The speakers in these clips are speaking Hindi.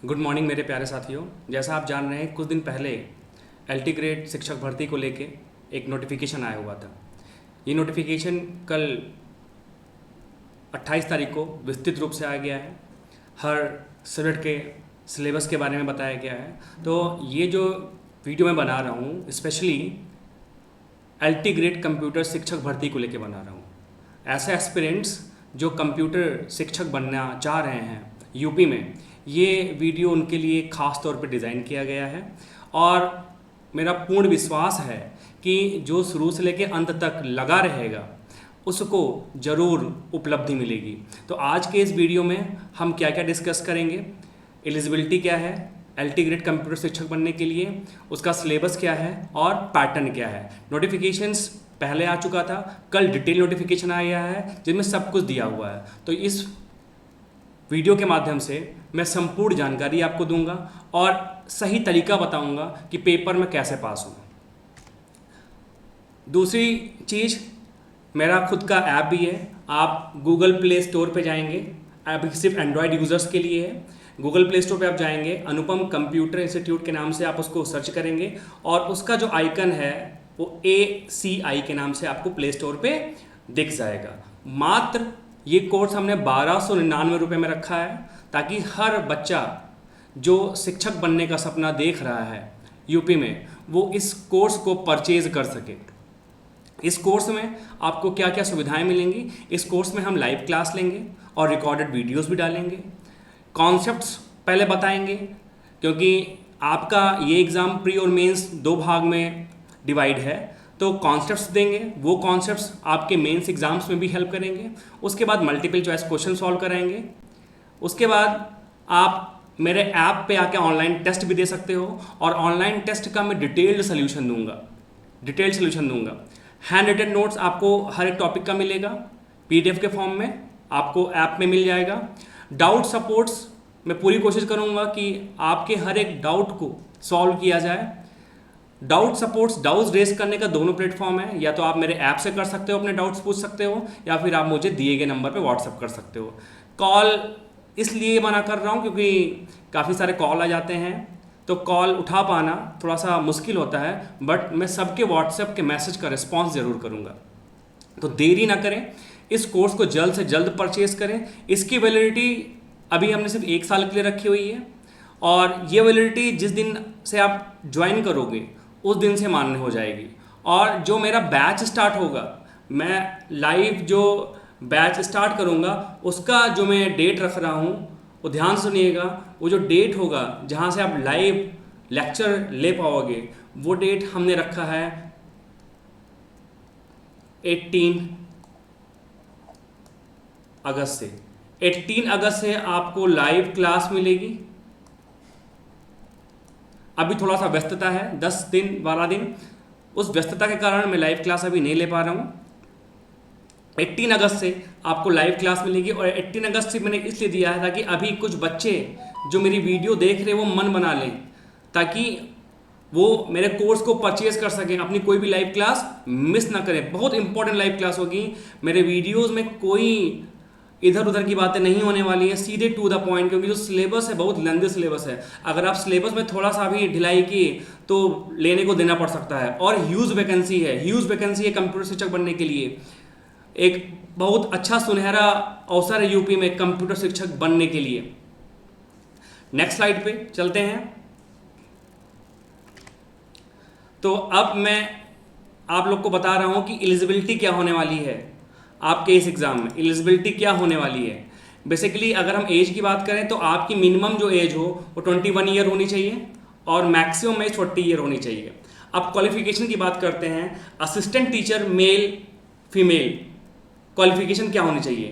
गुड मॉर्निंग मेरे प्यारे साथियों। जैसा आप जान रहे हैं, कुछ दिन पहले एलटी ग्रेड शिक्षक भर्ती को लेके एक नोटिफिकेशन आया हुआ था। ये नोटिफिकेशन कल 28 तारीख को विस्तृत रूप से आ गया है। हर सब्जेक्ट के सिलेबस के बारे में बताया गया है। तो ये जो वीडियो मैं बना रहा हूँ स्पेशली एलटी ग्रेड कंप्यूटर शिक्षक भर्ती को लेके बना रहा हूँ। ऐसे एस्पिरेंट्स जो कंप्यूटर शिक्षक बनना चाह रहे हैं यूपी में, ये वीडियो उनके लिए ख़ास तौर पर डिज़ाइन किया गया है और मेरा पूर्ण विश्वास है कि जो शुरू से लेकर अंत तक लगा रहेगा उसको ज़रूर उपलब्धि मिलेगी। तो आज के इस वीडियो में हम क्या क्या डिस्कस करेंगे, एलिजिबिलिटी क्या है एलटी ग्रेड कंप्यूटर शिक्षक बनने के लिए, उसका सिलेबस क्या है और पैटर्न क्या है। नोटिफिकेशंस पहले आ चुका था, कल डिटेल नोटिफिकेशन आया है जिसमें सब कुछ दिया हुआ है। तो इस वीडियो के माध्यम से मैं संपूर्ण जानकारी आपको दूंगा और सही तरीका बताऊंगा कि पेपर में कैसे पास हो। दूसरी चीज़, मेरा खुद का ऐप भी है। आप गूगल प्ले स्टोर पे जाएंगे, ऐप सिर्फ एंड्रॉयड यूज़र्स के लिए है। गूगल प्ले स्टोर पे आप जाएंगे, अनुपम कंप्यूटर इंस्टीट्यूट के नाम से आप उसको सर्च करेंगे और उसका जो आइकन है वो ACI के नाम से आपको प्ले स्टोर पे दिख जाएगा। मात्र ये कोर्स हमने 1299 रुपये में रखा है ताकि हर बच्चा जो शिक्षक बनने का सपना देख रहा है यूपी में, वो इस कोर्स को परचेज कर सके। इस कोर्स में आपको क्या क्या सुविधाएं मिलेंगी, इस कोर्स में हम लाइव क्लास लेंगे और रिकॉर्डेड वीडियोस भी डालेंगे। कॉन्सेप्ट्स पहले बताएंगे क्योंकि आपका ये एग्ज़ाम प्री और मेंस दो भाग में डिवाइड है, तो कॉन्सेप्ट्स देंगे। वो कॉन्सेप्ट्स आपके मेंस एग्जाम्स में भी हेल्प करेंगे। उसके बाद मल्टीपल चॉइस क्वेश्चन सॉल्व कराएंगे। उसके बाद आप मेरे ऐप पे आके ऑनलाइन टेस्ट भी दे सकते हो और ऑनलाइन टेस्ट का मैं डिटेल्ड सोल्यूशन दूंगा। हैंड रिटन नोट्स आपको हर एक टॉपिक का मिलेगा, PDF के फॉर्म में आपको ऐप में मिल जाएगा। डाउट सपोर्ट्स मैं पूरी कोशिश करूँगा कि आपके हर एक डाउट को सॉल्व किया जाए। डाउट सपोर्ट्स, डाउट्स रेज करने का दोनों प्लेटफॉर्म है, या तो आप मेरे ऐप से कर सकते हो, अपने डाउट्स पूछ सकते हो, या फिर आप मुझे दिए गए नंबर पे व्हाट्सअप कर सकते हो। कॉल इसलिए मना कर रहा हूँ क्योंकि काफ़ी सारे कॉल आ जाते हैं, तो कॉल उठा पाना थोड़ा सा मुश्किल होता है, बट मैं सबके व्हाट्सएप के मैसेज का रिस्पॉन्स ज़रूर करूँगा। तो देरी ना करें, इस कोर्स को जल्द से जल्द परचेज़ करें। इसकी वैलिडिटी अभी हमने सिर्फ 1 साल के लिए रखी हुई है और ये वैलिडिटी जिस दिन से आप ज्वाइन करोगे उस दिन से मान्य हो जाएगी। और जो मेरा बैच स्टार्ट होगा, मैं लाइव जो बैच स्टार्ट करूँगा उसका जो मैं डेट रख रहा हूँ वो ध्यान सुनिएगा। वो जो डेट होगा जहाँ से आप लाइव लेक्चर ले पाओगे, वो डेट हमने रखा है 18 अगस्त से। 18 अगस्त से आपको लाइव क्लास मिलेगी। अभी थोड़ा सा व्यस्तता है, 10 दिन 12 दिन, उस व्यस्तता के कारण मैं लाइव क्लास अभी नहीं ले पा रहा हूँ। 18 अगस्त से आपको लाइव क्लास मिलेगी और 18 अगस्त से मैंने इसलिए दिया है ताकि अभी कुछ बच्चे जो मेरी वीडियो देख रहे हैं वो मन बना लें, ताकि वो मेरे कोर्स को परचेज कर सकें, अपनी कोई भी लाइव क्लास मिस ना करें। बहुत इंपॉर्टेंट लाइव क्लास होगी। मेरे वीडियोस में कोई इधर उधर की बातें नहीं होने वाली हैं, सीधे टू द पॉइंट, क्योंकि जो सिलेबस है बहुत लेंदी सिलेबस है। अगर आप सिलेबस में थोड़ा सा भी ढिलाई की तो लेने को देना पड़ सकता है। और ह्यूज वैकेंसी है कंप्यूटर शिक्षक बनने के लिए। एक बहुत अच्छा सुनहरा अवसर है यूपी में कंप्यूटर शिक्षक बनने के लिए। नेक्स्ट स्लाइड पे चलते हैं। तो अब मैं आप लोग को बता रहा हूं कि एलिजिबिलिटी क्या होने वाली है आपके इस एग्ज़ाम में। एलिजिबिलिटी क्या होने वाली है, बेसिकली अगर हम एज की बात करें तो आपकी मिनिमम जो एज हो वो 21 ईयर होनी चाहिए और मैक्सिमम एज 40 ईयर होनी चाहिए। अब क्वालिफिकेशन की बात करते हैं। Assistant teacher male female qualification क्या होनी चाहिए?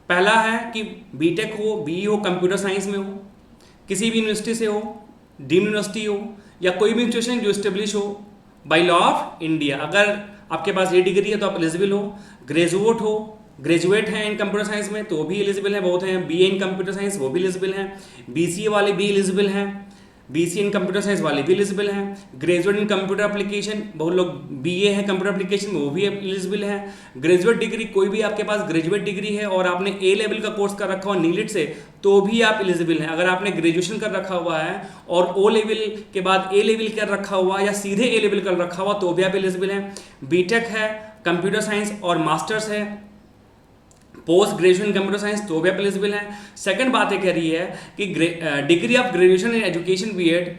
पहला है कि बीटेक हो, BE हो, कंप्यूटर साइंस में हो, किसी भी यूनिवर्सिटी से हो, डीम्ड यूनिवर्सिटी हो, या कोई भी इंस्टीट्यूशन जो स्टेब्लिश हो बाय लॉ ऑफ इंडिया। अगर आपके पास ये डिग्री है तो आप एलिजिबल हो। ग्रेजुएट हैं इन कंप्यूटर साइंस में तो भी एलिजिबल है, बहुत हैं। BA इन कंप्यूटर साइंस वो भी एलिजिबल हैं। BCA वाले भी एलिजिबल हैं। BCA इन कंप्यूटर साइंस वाले भी एलिजिबल हैं। ग्रेजुएट इन कंप्यूटर एप्लीकेशन, बहुत लोग BA हैं कंप्यूटर एप्लीकेशन में, वो भी एलिजिबल हैं। ग्रेजुएट डिग्री, कोई भी आपके पास ग्रेजुएट डिग्री है और आपने A लेवल का कोर्स कर रखा हो नीलिट से, तो भी आप एलिजिबल हैं। अगर आपने ग्रेजुएशन कर रखा हुआ है और ओ लेवल के बाद ए लेवल कर रखा हुआ या सीधे ए लेवल कर रखा हुआ तो भी आप एलिजिबल हैं। बीटेक है कंप्यूटर साइंस और मास्टर्स है पोस्ट ग्रेजुएशन कंप्यूटर साइंस तो भी आप एलिजिबल हैं। सेकंड बात ये कह रही है कि degree of graduation in education BEd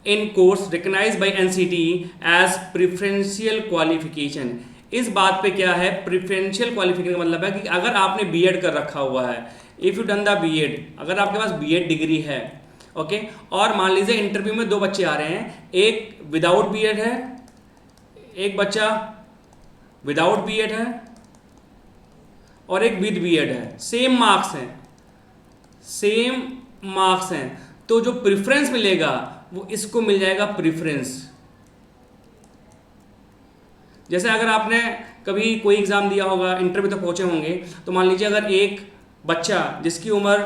in course recognised by NCTE as preferential qualification. इस बात पे क्या है, प्रेफरेंशियल क्वालिफिकेशन का मतलब है कि अगर आपने बीएड कर रखा हुआ है, if you done the BEd, अगर आपके पास बीएड डिग्री है, ओके, और मान लीजिए इंटरव्यू में दो बच्चे आ रहे हैं, एक विदाउट बीएड है, एक बच्चा विदाउट बीएड है और एक विद बीएड है, सेम मार्क्स हैं, तो जो प्रेफरेंस मिलेगा वो इसको मिल जाएगा प्रेफरेंस। जैसे अगर आपने कभी कोई एग्जाम दिया होगा, इंटरव्यू तक पहुंचे होंगे, तो मान लीजिए अगर एक बच्चा जिसकी उम्र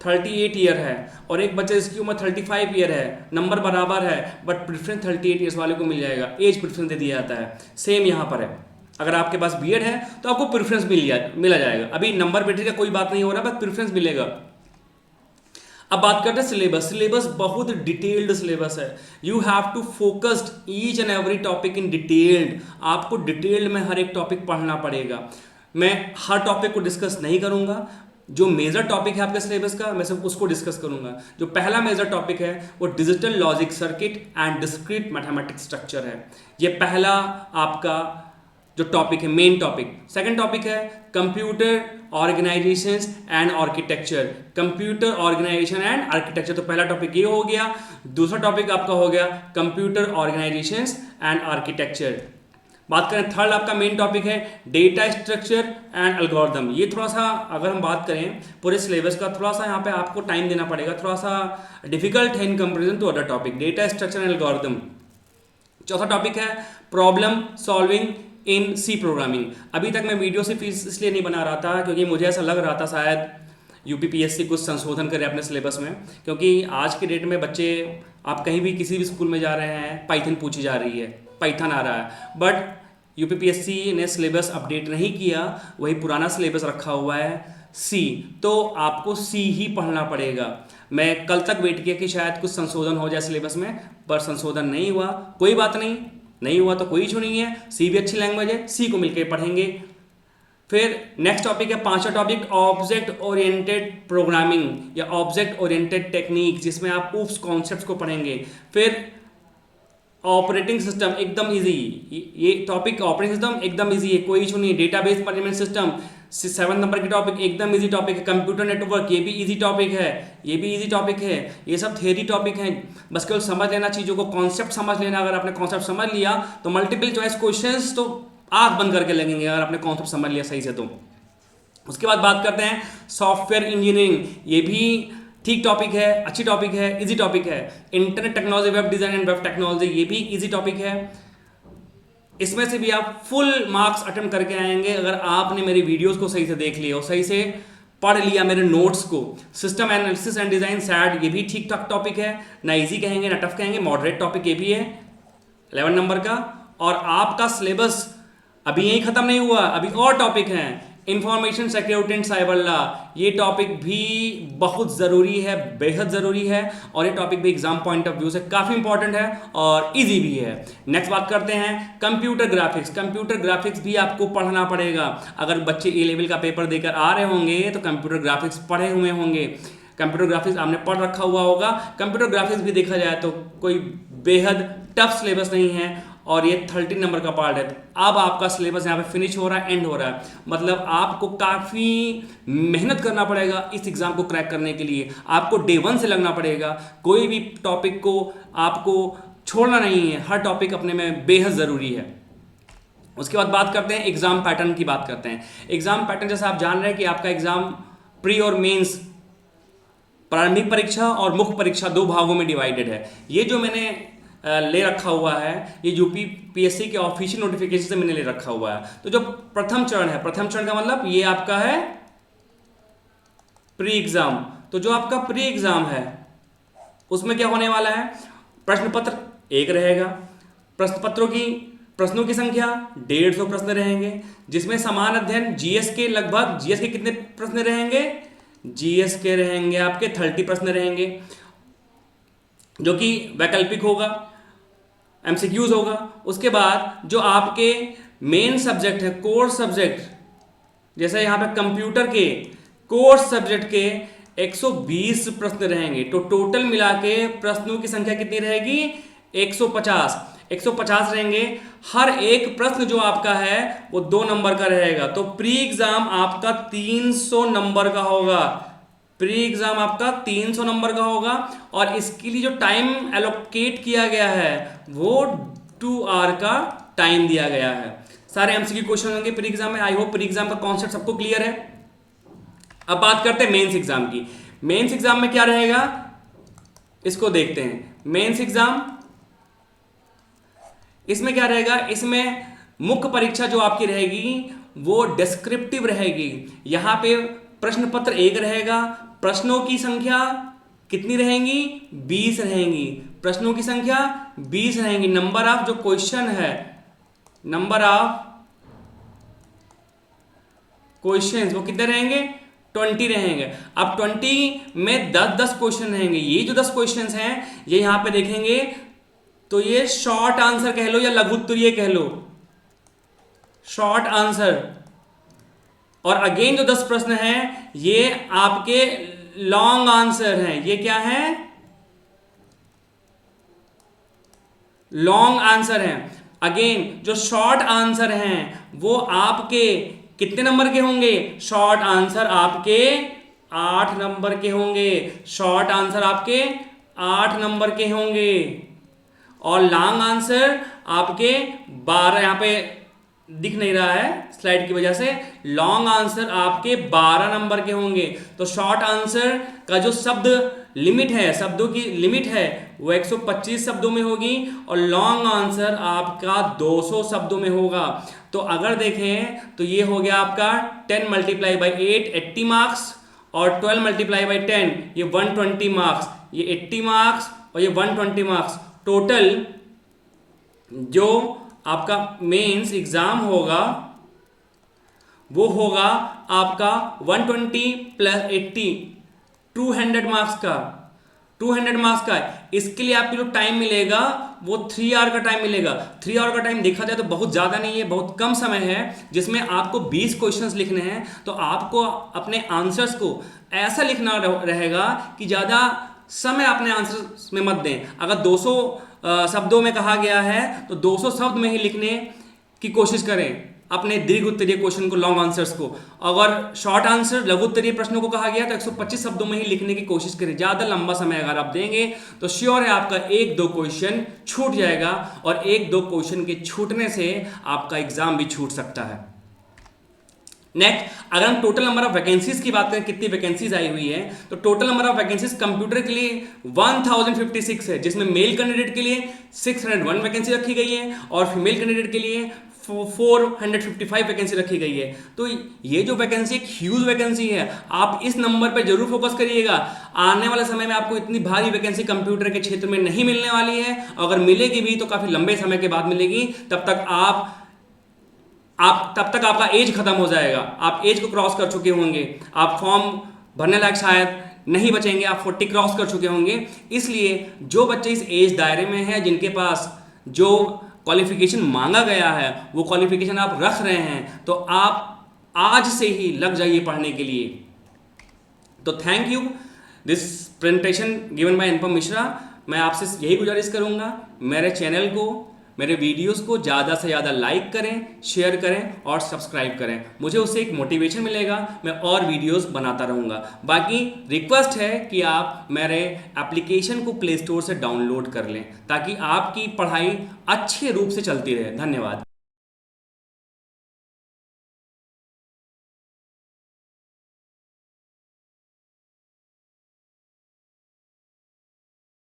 38 ईयर है और एक बच्चा जिसकी उम्र 35 ईयर है, नंबर बराबर है, बट प्रेफरेंस 38 ईयर्स वाले को मिल जाएगा, एज प्रेफरेंस दे दिया जाता है। सेम यहाँ पर है, अगर आपके पास बीएड है तो आपको प्रेफरेंस मिला जाएगा। अभी नंबर बेटे का कोई बात नहीं हो रहा, बस प्रेफरेंस मिलेगा। अब बात करते हैं सिलेबस। सिलेबस बहुत डिटेल्ड सिलेबस है। You have to focused each and every topic in detailed. आपको डिटेल्ड में हर एक टॉपिक पढ़ना पड़ेगा। मैं हर टॉपिक को डिस्कस नहीं करूंगा, जो मेजर टॉपिक है आपके सिलेबस का मैं सिर्फ उसको डिस्कस करूंगा। जो पहला मेजर टॉपिक है वो digital logic circuit and discrete mathematics structure है। ये पहला आपका जो टॉपिक है, मेन टॉपिक। सेकंड टॉपिक है computer organisations and architecture. Computer organisation and architecture, तो पहला टॉपिक ये हो गया। दूसरा टॉपिक आपका हो गया कंप्यूटर ऑर्गेनाइजेशंस एंड आर्किटेक्चर। बात करें थर्ड आपका मेन टॉपिक है डेटा स्ट्रक्चर एंड एल्गोरिथम। ये थोड़ा सा अगर हम बात करें पूरे सिलेबस का, थोड़ा सा यहाँ पे आपको टाइम देना पड़ेगा, थोड़ा सा डिफिकल्ट है in comparison to other topic, data structure and algorithm. चौथा टॉपिक है problem solving in C programming. अभी तक मैं वीडियो सिर्फ इसलिए नहीं बना रहा था क्योंकि मुझे ऐसा लग रहा था शायद यूपीपीएससी कुछ संशोधन करे अपने सिलेबस में, क्योंकि आज के डेट में बच्चे, आप कहीं भी किसी भी स्कूल में जा रहे हैं, पाइथन पूछी जा रही है, पाइथन आ रहा है, बट यूपीपीएससी ने सिलेबस अपडेट नहीं किया, वही पुराना सिलेबस रखा हुआ है सी, तो आपको सी ही पढ़ना पड़ेगा। मैं कल तक वेट किया कि शायद कुछ संशोधन हो जाए सिलेबस में, पर संशोधन नहीं हुआ। कोई बात नहीं हुआ तो कोई इशू नहीं है, सी भी अच्छी लैंग्वेज है, सी को मिलकर पढ़ेंगे। फिर नेक्स्ट टॉपिक है पांचवा टॉपिक ऑब्जेक्ट ओरिएंटेड प्रोग्रामिंग या ऑब्जेक्ट ओरिएंटेड टेक्निक, जिसमें आप उस कॉन्सेप्ट्स को पढ़ेंगे। फिर ऑपरेटिंग सिस्टम एकदम इजी, ये टॉपिक ऑपरेटिंग सिस्टम एकदम इजी है, कोई इशू नहीं। डेटाबेस मैनेजमेंट सिस्टम 7 नंबर की टॉपिक एकदम इजी टॉपिक है। कंप्यूटर नेटवर्क ये भी इजी टॉपिक है, ये भी इजी टॉपिक है। ये सब थ्योरी टॉपिक हैं, बस केवल समझ लेना, चीज़ों को कॉन्सेप्ट समझ लेना। अगर आपने कॉन्सेप्ट समझ लिया तो मल्टीपल चॉइस क्वेश्चंस तो आंख बंद करके लगेंगे, अगर आपने कॉन्सेप्ट समझ लिया सही से तो। उसके बाद बात करते हैं सॉफ्टवेयर इंजीनियरिंग, ये भी ठीक टॉपिक है, अच्छी टॉपिक है, इजी टॉपिक है। Internet technology, web design and web technology, ये भी इजी टॉपिक है। इसमें से भी आप फुल मार्क्स अटेम्प्ट करके आएंगे अगर आपने मेरी वीडियोस को सही से देख लिया और सही से पढ़ लिया मेरे नोट्स को। System analysis and design sad, ये भी ठीक ठाक टॉपिक है, ना इजी कहेंगे ना टफ कहेंगे, मॉडरेट टॉपिक ये भी है 11 नंबर का। और आपका सिलेबस अभी यही खत्म नहीं हुआ, अभी और टॉपिक हैं। Information security and cyber law, ये टॉपिक भी बहुत ज़रूरी है, बेहद ज़रूरी है, और ये टॉपिक भी एग्जाम पॉइंट ऑफ व्यू से काफ़ी इंपॉर्टेंट है और इजी भी है। नेक्स्ट बात करते हैं कंप्यूटर ग्राफिक्स। कंप्यूटर ग्राफिक्स भी आपको पढ़ना पड़ेगा। अगर बच्चे ए लेवल का पेपर देकर आ रहे होंगे तो कंप्यूटर ग्राफिक्स पढ़े हुए होंगे, कंप्यूटर ग्राफिक्स आपने पढ़ रखा हुआ होगा। कंप्यूटर ग्राफिक्स भी देखा जाए तो कोई बेहद टफ सिलेबस नहीं है और ये 13 नंबर का पार्ट है। अब आपका सिलेबस यहाँ पे फिनिश हो रहा है, एंड हो रहा है, मतलब आपको काफ़ी मेहनत करना पड़ेगा इस एग्ज़ाम को क्रैक करने के लिए। आपको डे 1 से लगना पड़ेगा, कोई भी टॉपिक को आपको छोड़ना नहीं है, हर टॉपिक अपने में बेहद ज़रूरी है। उसके बाद बात करते हैं एग्ज़ाम पैटर्न की बात करते हैं। एग्ज़ाम पैटर्न जैसा आप जान रहे हैं कि आपका एग्ज़ाम प्री और मेंस, प्रारंभिक परीक्षा और मुख्य परीक्षा, 2 भागों में डिवाइडेड है। ये जो मैंने ले रखा हुआ है ये यूपीपीएससी के ऑफिशियल नोटिफिकेशन से मैंने ले रखा हुआ है। तो जो प्रथम चरण है, प्रथम चरण का मतलब ये आपका है प्री एग्जाम। तो जो आपका प्री एग्जाम है उसमें क्या होने वाला है, प्रश्न पत्र 1 रहेगा, प्रश्नों की संख्या 150 प्रश्न रहेंगे, जिसमें समान अध्ययन जीएस के लगभग, जीएस के कितने प्रश्न रहेंगे, जीएस के रहेंगे आपके 30 प्रश्न रहेंगे जो कि वैकल्पिक होगा, एमसीक्यूज होगा। उसके बाद जो आपके मेन सब्जेक्ट है, कोर सब्जेक्ट, जैसे यहाँ पे कंप्यूटर के कोर सब्जेक्ट के 120 प्रश्न रहेंगे। तो टोटल मिला के प्रश्नों की संख्या कितनी रहेगी? 150 रहेंगे। हर एक प्रश्न जो आपका है वो 2 नंबर का रहेगा। तो प्री एग्जाम आपका 300 नंबर का होगा। प्री एग्जाम आपका 300 नंबर का होगा और इसके लिए जो टाइम एलोकेट किया गया है वो 2 आवर का टाइम दिया गया है। सारे एमसीक्यू क्वेश्चन होंगे प्री एग्जाम में। आई होप प्री एग्जाम का कॉन्सेप्ट सबको क्लियर है। अब बात करते हैं मेंस एग्जाम की। मेंस एग्जाम में क्या रहेगा इसको देखते हैं। मेंस एग्जाम इसमें क्या रहेगा? इसमें मुख्य परीक्षा जो आपकी रहेगी वो डिस्क्रिप्टिव रहेगी। यहां पे प्रश्न पत्र 1 रहेगा। प्रश्नों की संख्या कितनी रहेंगी? 20 रहेंगी। प्रश्नों की संख्या 20 रहेंगी। नंबर ऑफ जो क्वेश्चन है, नंबर ऑफ क्वेश्चंस वो कितने रहेंगे? 20 रहेंगे। अब 20 में 10-10 क्वेश्चन रहेंगे। ये जो 10 क्वेश्चंस हैं ये यहां पे देखेंगे तो ये शॉर्ट आंसर कह लो या लघु उत्तरीय कह लो, शॉर्ट आंसर। और अगेन जो 10 प्रश्न हैं ये आपके लॉन्ग आंसर हैं। ये क्या है? लॉन्ग आंसर हैं। अगेन जो शॉर्ट आंसर हैं वो आपके कितने नंबर के होंगे? शॉर्ट आंसर आपके 8 नंबर के होंगे। शॉर्ट आंसर आपके 8 नंबर के होंगे और लॉन्ग आंसर आपके 12। यहां पे दिख नहीं रहा है स्लाइड की वजह से। लॉन्ग आंसर आपके 12 नंबर के होंगे। तो शॉर्ट आंसर का जो शब्द लिमिट है, शब्दों की लिमिट है वो 125 शब्दों में होगी और लॉन्ग आंसर आपका 200 शब्दों में होगा। तो अगर देखें तो ये हो गया आपका 10 × 8 80 मार्क्स और 12 × 10 ये 120 मार्क्स। ये 80 मार्क्स और ये 120 मार्क्स। टोटल जो आपका मेंस एग्जाम होगा वो होगा आपका 120 + 80 200 मार्क्स का। 200 मार्क्स का। इसके लिए आपको जो टाइम मिलेगा वो 3 आवर का टाइम मिलेगा। 3 आवर का टाइम देखा जाए तो बहुत ज़्यादा नहीं है, बहुत कम समय है जिसमें आपको 20 क्वेश्चंस लिखने हैं। तो आपको अपने आंसर्स को ऐसा लिखना रहेगा कि ज़्यादा समय अपने आंसर्स में मत दें। अगर 200 शब्दों में कहा गया है तो 200 शब्द में ही लिखने की कोशिश करें अपने दीर्घ उत्तरीय क्वेश्चन को, लॉन्ग आंसर्स को। अगर शॉर्ट आंसर लघु उत्तरीय प्रश्नों को कहा गया तो 125 शब्दों में ही लिखने की कोशिश करें। ज़्यादा लंबा समय अगर आप देंगे तो श्योर है आपका 1-2 क्वेश्चन छूट जाएगा और 1-2 क्वेश्चन के छूटने से आपका एग्जाम भी छूट सकता है। नेक्स्ट, अगर हम टोटल नंबर ऑफ वैकेंसीज की बात करें, कितनी वैकेंसीज आई हुई है, तो total number of vacancies computer के लिए 1056 है, जिसमें मेल कैंडिडेट के लिए 601 वैकेंसी रखी गई है और फीमेल कैंडिडेट के लिए 455 वैकेंसी रखी गई है। तो ये जो वैकेंसी एक ह्यूज वैकेंसी है। आप इस नंबर पर जरूर फोकस करिएगा। आने वाले समय में आपको इतनी भारी वैकेंसी कंप्यूटर के क्षेत्र में नहीं मिलने वाली है। अगर मिलेगी भी तो काफी लंबे समय के बाद मिलेगी। तब तक आपका एज खत्म हो जाएगा। आप एज को क्रॉस कर चुके होंगे। आप फॉर्म भरने लायक शायद नहीं बचेंगे। आप 40 क्रॉस कर चुके होंगे। इसलिए जो बच्चे इस एज दायरे में हैं, जिनके पास जो क्वालिफिकेशन मांगा गया है वो क्वालिफिकेशन आप रख रहे हैं, तो आप आज से ही लग जाइए पढ़ने के लिए। तो thank you this presentation given by Anupam Mishra. मैं आपसे यही गुजारिश करूंगा, मेरे चैनल को, मेरे वीडियोस को ज़्यादा से ज़्यादा लाइक करें, शेयर करें और सब्सक्राइब करें। मुझे उससे एक मोटिवेशन मिलेगा, मैं और वीडियोस बनाता रहूँगा। बाकी रिक्वेस्ट है कि आप मेरे एप्लीकेशन को प्ले स्टोर से डाउनलोड कर लें ताकि आपकी पढ़ाई अच्छे रूप से चलती रहे। धन्यवाद।